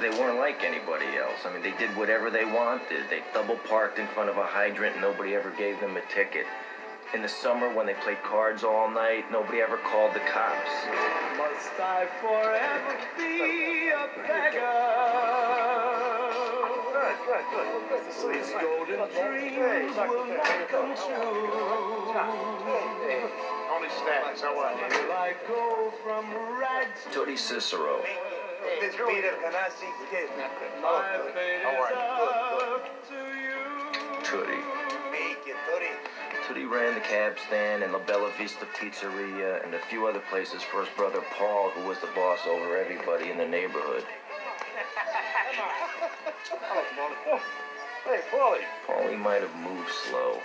they weren't like anybody else. I mean, they did whatever they wanted. They double parked in front of a hydrant and nobody ever gave them a ticket. In the summer, when they played cards all night, nobody ever called the cops. Must I forever be a beggar? Good. These golden dreams will not come true. Only snacks, I want it. Will I go from rags to Tootie Cicero. This Peter Ganassi kid. my fate is up to you. Tootie. Make it, Tootie. Tootie ran the cab stand and La Bella Vista Pizzeria and a few other places for his brother Paul, who was the boss over everybody in the neighborhood. Hey, Paulie. Paulie might have moved slow,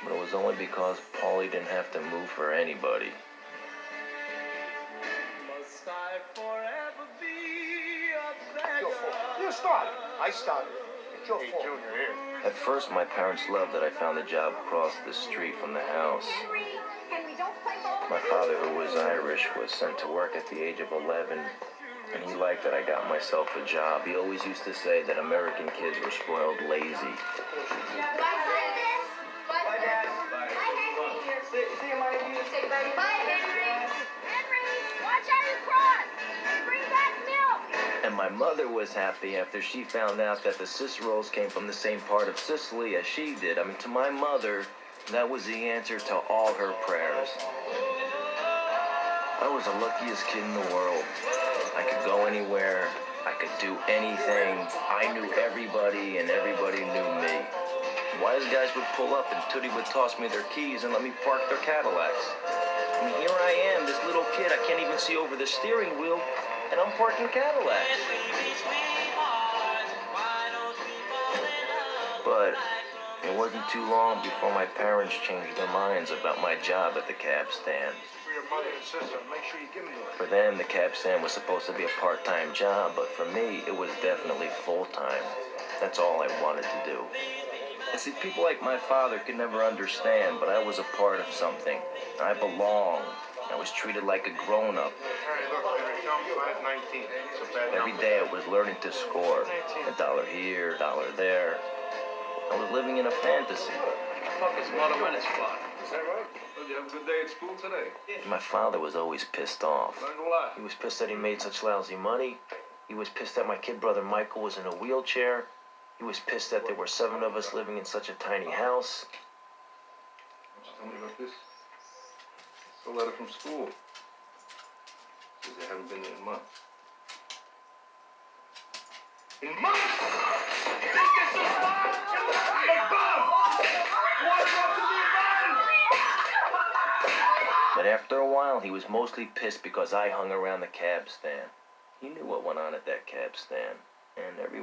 but it was only because Paulie didn't have to move for anybody. Must I forever be a beggar? Your fault. You started. I started. It's your fault. Junior, here. At first, my parents loved that I found a job across the street from the house. Henry, don't play ball. My father, who was Irish, was sent to work at the age of 11, and he liked that I got myself a job. He always used to say that American kids were spoiled lazy. Bye, Henry. Bye, Dad. Bye, Henry. See you, Mikey. Say bye. Bye, Henry. Henry, watch how you cross. Bring back milk. And my mother was happy after she found out that the Ciceros came from the same part of Sicily as she did. I mean, to my mother, that was the answer to all her prayers. I was the luckiest kid in the world. I could go anywhere. I could do anything. I knew everybody, and everybody knew me. Wise guys would pull up, and Tootie would toss me their keys and let me park their Cadillacs. I mean, here I am, this little kid. I can't even see over the steering wheel, and I'm parking Cadillacs. But it wasn't too long before my parents changed their minds about my job at the cab stand. For your mother and sister, make sure you give me one. For them, the cab stand was supposed to be a part-time job, but for me, it was definitely full-time. That's all I wanted to do. And see, people like my father could never understand, but I was a part of something. I belonged. I was treated like a grown-up. Hey, look, Henry, tell me 519. It's a bad Every number. day I was learning to score. $1 here, $1 there. I was living in a fantasy. Fuck is Motorman spot. Is that right? Did you have a good day at school today? My father was always pissed off. Learned a lot. He was pissed that he made such lousy money. He was pissed that my kid brother Michael was in a wheelchair. He was pissed that there were 7 of us living in such a tiny house. Why don't you tell me about this? It's a letter from school. Says they haven't been there in months. In months? This gets so far! Hey, Bob! What about to be done? But after a while, he was mostly pissed because I hung around the cab stand. He knew what went on at that cab stand, and every